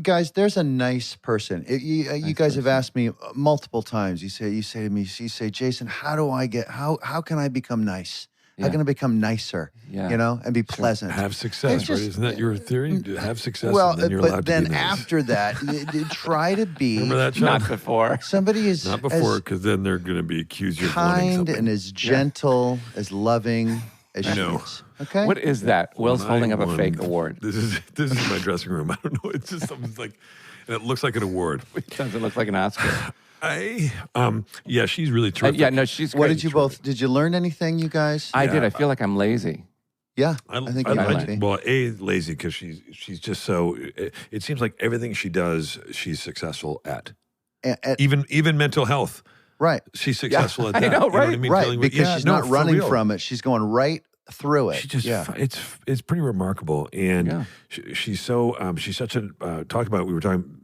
guys, there's a nice person. You guys have asked me multiple times. You say to me, Jason, how can I become nice? How can I become nicer? Yeah. And be pleasant. Have success, right? Isn't that your theory? To have success, Well, and then you're but allowed then to be nice. after that, you try to be. Remember that, John? Not before. Somebody is Not before, because then they're going to be accused of wanting kind something. and as gentle, as loving as she know. is. Okay. What is that? Will's When holding I up a won- fake award. This is my dressing room. I don't know. It's just something like, and it looks like an award. It doesn't look like an Oscar. She's really terrific. Yeah, no, she's great. What did you learn anything, you guys? I did. I feel like I'm lazy. Yeah, I think you might be. Well, lazy because she's just so. It seems like everything she does, she's successful at. Even mental health. Right. She's successful at I that. know, You right? what I mean? Right, Telling because she's not for running real. from it. She's going right through it. She just, it's pretty remarkable. And she's so, she's such a, we were talking,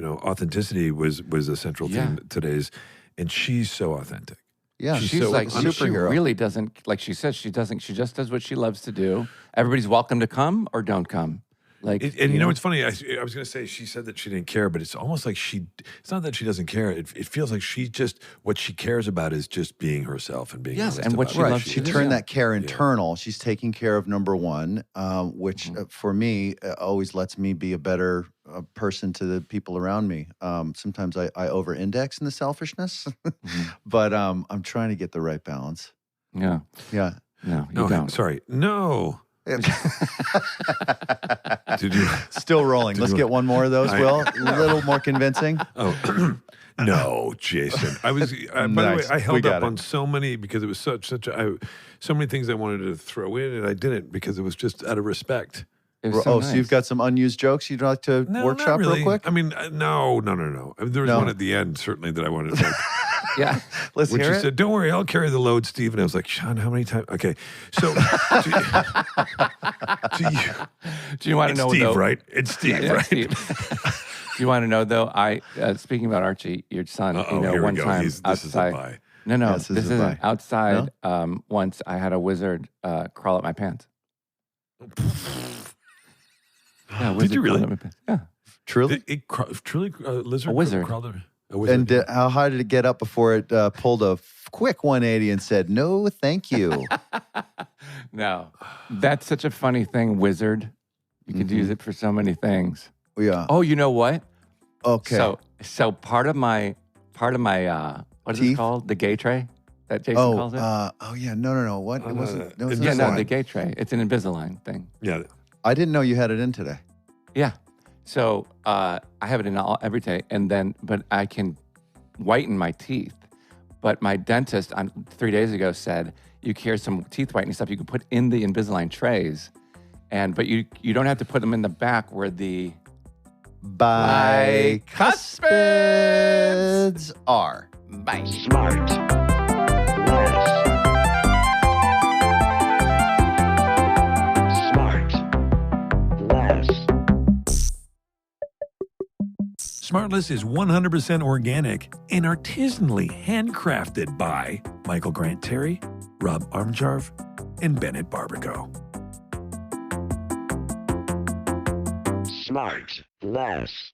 authenticity was a central theme today's, and she's so authentic. Yeah. She's so like, superhero. she really doesn't, like she says, she just does what she loves to do. Everybody's welcome to come or don't come. Like, And you know, it's funny. I was going to say she said that she didn't care, but it's almost like it's not that she doesn't care. It feels like what she cares about is just being herself and being Yes, honest and what about she who loves She to do. turned Yeah. that care internal. She's taking care of number one, which for me always lets me be a better person to the people around me. Sometimes I over-index in the selfishness, but I'm trying to get the right balance. Yeah. Yeah. No, you No, don't. sorry. No. Did you? Still rolling. Let's get one more of those, Will. A little more convincing. Oh, no, Jason. By the way, Nice. I We held got up it. on so many because it was so many things I wanted to throw in, and I didn't because it was just out of respect. It was so nice. So you've got some unused jokes you'd like to No, workshop not really. real quick? I mean, no. I mean, there was No. one at the end, certainly, that I wanted to say. Yeah. Let's When hear she it. said, "Don't worry, I'll carry the load, Steve," and I was like, "Sean, how many times?" Okay, so Do you want to it's know Steve, though? right? It's Steve, Yeah, right? Steve. Do you want to know though? Speaking about Archie, your son. Uh-oh, You know, here we one go. time This outside. is a buy. No, Yes, this is a isn't buy. outside. Once I had a wizard crawl up my pants. Yeah, Did you really? crawled up my pants. Yeah. Truly? Truly, lizard, A wizard. crawled over- a wizard. And how high did it get up before it pulled a quick 180 and said, no, thank you? No, that's such a funny thing. Wizard. You could use it for so many things. Yeah. Oh, you know what? Okay. So part of my what is Teeth? it called? The gay tray that Jason calls it. Yeah. No. What? It wasn't. No, it was Yeah, no, Invisalign. the gay tray. It's an Invisalign thing. Yeah. I didn't know you had it in today. Yeah. So I have it in every day, but I can whiten my teeth. But my dentist 3 days ago said here's some teeth whitening stuff you can put in the Invisalign trays, but you don't have to put them in the back where the bicuspids are. Bye. SmartLess is 100% organic and artisanally handcrafted by Michael Grant Terry, Rob Armjarv, and Bennett Barbago. SmartLess.